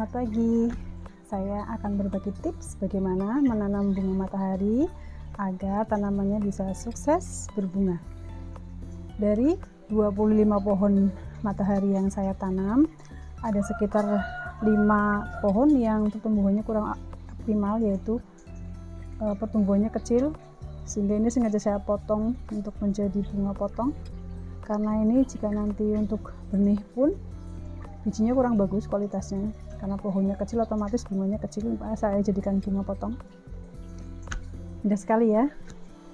Selamat pagi. Saya akan berbagi tips bagaimana menanam bunga matahari agar tanamannya bisa sukses berbunga. Dari 25 pohon matahari yang saya tanam, ada sekitar 5 pohon yang pertumbuhannya kurang optimal, yaitu pertumbuhannya kecil, sehingga ini sengaja saya potong untuk menjadi bunga potong. Karena ini jika nanti untuk benih pun bijinya kurang bagus kualitasnya, karena pohonnya kecil otomatis bunganya kecil, saya jadikan bunga potong. Indah sekali ya.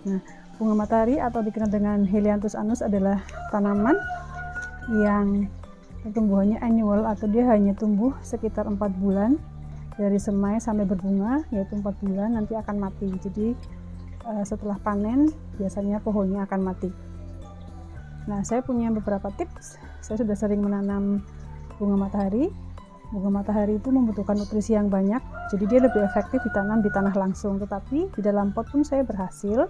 Nah, bunga matahari atau dikenal dengan Helianthus annus adalah tanaman yang pertumbuhannya annual, atau dia hanya tumbuh sekitar 4 bulan dari semai sampai berbunga, yaitu 4 bulan nanti akan mati. Jadi setelah panen biasanya pohonnya akan mati. Nah, saya punya beberapa tips. Saya sudah sering menanam bunga matahari. Bunga matahari itu membutuhkan nutrisi yang banyak, jadi dia lebih efektif ditanam di tanah langsung. Tetapi di dalam pot pun saya berhasil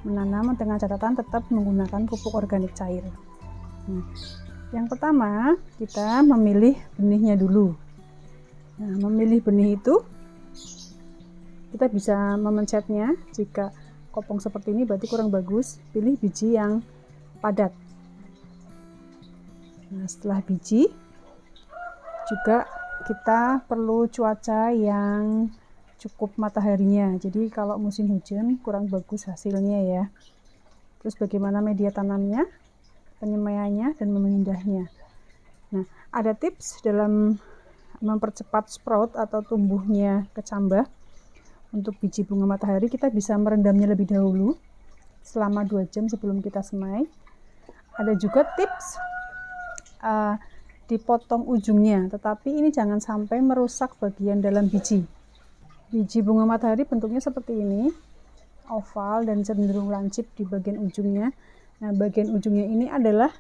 menanam dengan catatan tetap menggunakan pupuk organik cair. Nah, yang pertama kita memilih benihnya dulu. Nah, memilih benih itu kita bisa memencetnya. Jika kopong seperti ini berarti kurang bagus, pilih biji yang padat. Nah, setelah biji juga kita perlu cuaca yang cukup mataharinya. Jadi kalau musim hujan kurang bagus hasilnya ya. Terus bagaimana media tanamnya, penyemaiannya, dan memindahnya. Nah, ada tips dalam mempercepat sprout atau tumbuhnya kecambah. Untuk biji bunga matahari kita bisa merendamnya lebih dahulu selama 2 jam sebelum kita semai. Ada juga tips dipotong ujungnya, tetapi ini jangan sampai merusak bagian dalam biji. Biji bunga matahari bentuknya seperti ini, oval dan cenderung lancip di bagian ujungnya. Nah, bagian ujungnya ini adalah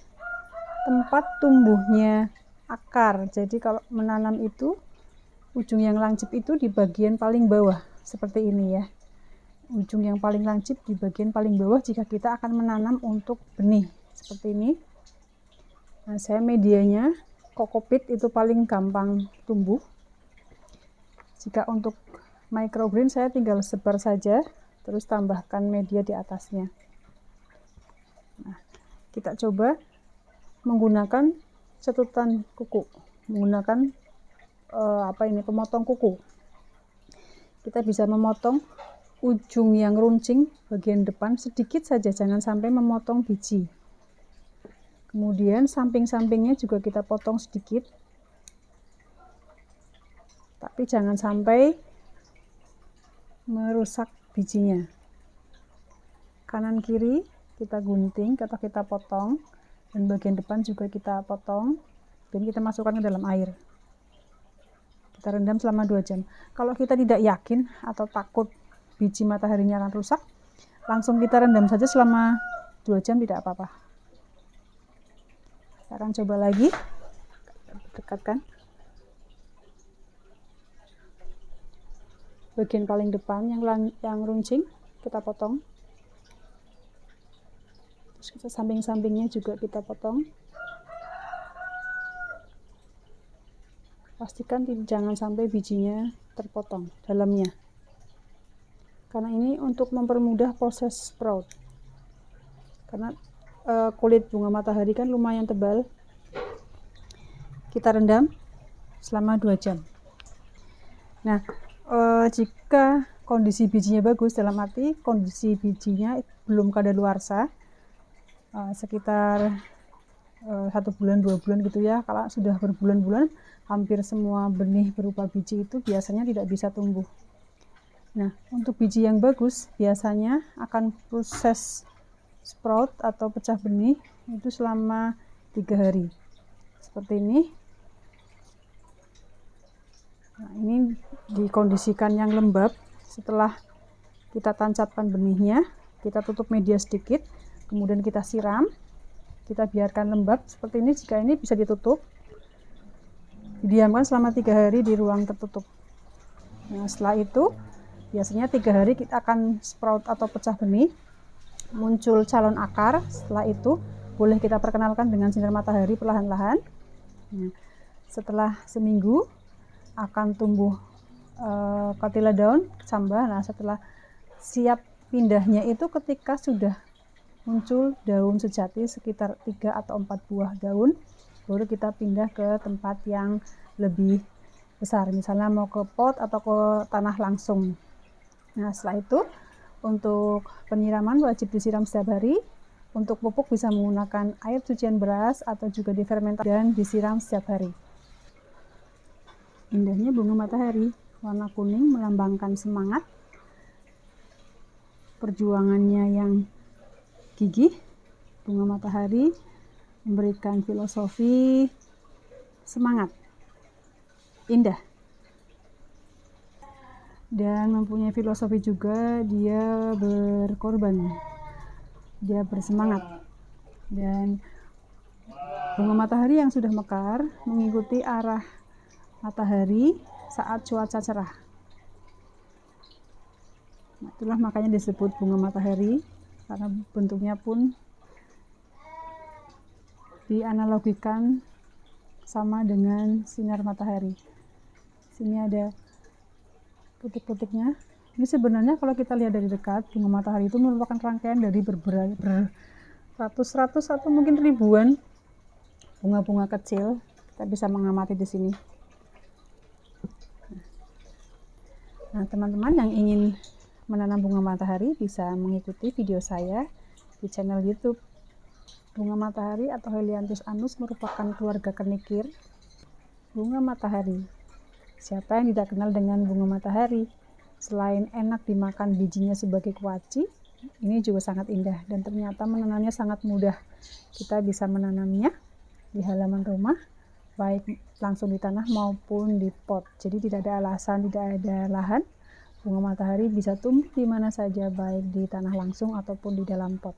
tempat tumbuhnya akar. Jadi kalau menanam itu, ujung yang lancip itu di bagian paling bawah, seperti ini ya. Ujung yang paling lancip di bagian paling bawah jika kita akan menanam untuk benih, seperti ini. Nah, saya medianya kokopit itu paling gampang tumbuh. Jika untuk microgreen saya tinggal sebar saja, terus tambahkan media di atasnya. Nah, kita coba menggunakan cetutan kuku, menggunakan pemotong kuku. Kita bisa memotong ujung yang runcing bagian depan sedikit saja, jangan sampai memotong biji. Kemudian samping-sampingnya juga kita potong sedikit, tapi jangan sampai merusak bijinya. Kanan kiri kita gunting atau kita potong, dan bagian depan juga kita potong, dan kita masukkan ke dalam air. Kita rendam selama 2 jam. Kalau kita tidak yakin atau takut biji mataharinya akan rusak, langsung kita rendam saja selama 2 jam, tidak apa-apa. Sekarang coba lagi, dekatkan. Bagian paling depan yang runcing kita potong. Terus kita samping-sampingnya juga kita potong. Pastikan jangan sampai bijinya terpotong dalamnya. Karena ini untuk mempermudah proses sprout. Karena kulit bunga matahari kan lumayan tebal. Kita rendam selama 2 jam. Nah, jika kondisi bijinya bagus, dalam arti kondisi bijinya belum kadaluarsa, sekitar 1 bulan 2 bulan gitu ya. Kalau sudah berbulan-bulan, hampir semua benih berupa biji itu biasanya tidak bisa tumbuh. Nah, untuk biji yang bagus biasanya akan proses sprout atau pecah benih itu selama 3 hari. Seperti ini. Nah, ini dikondisikan yang lembab. Setelah kita tancapkan benihnya, kita tutup media sedikit, kemudian kita siram, kita biarkan lembab seperti ini. Jika ini bisa ditutup, didiamkan selama 3 hari di ruang tertutup. Nah, setelah itu biasanya 3 hari kita akan sprout atau pecah benih, muncul calon akar. Setelah itu boleh kita perkenalkan dengan sinar matahari perlahan-lahan. Nah, setelah seminggu akan tumbuh cotyledon samba. Nah, setelah siap pindahnya itu ketika sudah muncul daun sejati sekitar 3 atau 4 buah daun, baru kita pindah ke tempat yang lebih besar, misalnya mau ke pot atau ke tanah langsung. Nah, setelah itu untuk penyiraman wajib disiram setiap hari. Untuk pupuk bisa menggunakan air cucian beras atau juga difermentasi dan disiram setiap hari. Indahnya bunga matahari, warna kuning melambangkan semangat, perjuangannya yang gigih. Bunga matahari memberikan filosofi semangat, indah, dan mempunyai filosofi juga. Dia berkorban, dia bersemangat. Dan bunga matahari yang sudah mekar mengikuti arah matahari saat cuaca cerah. Nah, itulah makanya disebut bunga matahari, karena bentuknya pun dianalogikan sama dengan sinar matahari. Sini ada putik-putiknya. Ini sebenarnya kalau kita lihat dari dekat, bunga matahari itu merupakan rangkaian dari beratus-ratus atau mungkin ribuan bunga-bunga kecil. Kita bisa mengamati di sini. Nah, teman-teman yang ingin menanam bunga matahari bisa mengikuti video saya di channel YouTube. Bunga matahari atau Helianthus annus merupakan keluarga kenikir bunga matahari. Siapa yang tidak kenal dengan bunga matahari? Selain enak dimakan bijinya sebagai kuaci, ini juga sangat indah dan ternyata menanamnya sangat mudah. Kita bisa menanamnya di halaman rumah, baik langsung di tanah maupun di pot. Jadi tidak ada alasan, tidak ada lahan. Bunga matahari bisa tumbuh di mana saja, baik di tanah langsung ataupun di dalam pot.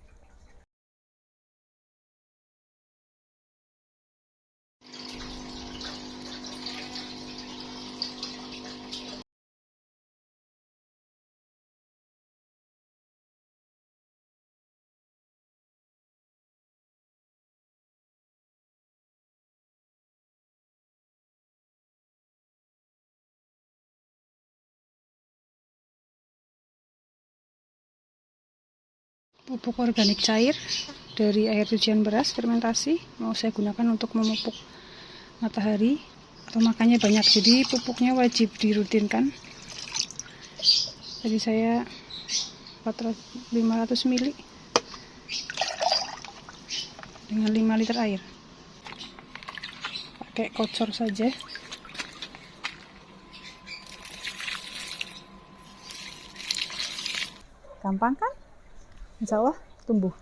Pupuk organik cair dari air cucian beras fermentasi mau saya gunakan untuk memupuk matahari, atau makannya banyak, jadi pupuknya wajib dirutinkan. Jadi saya 500 ml dengan 5 liter air, pakai kocor saja. Gampang kan? Insya Allah tumbuh.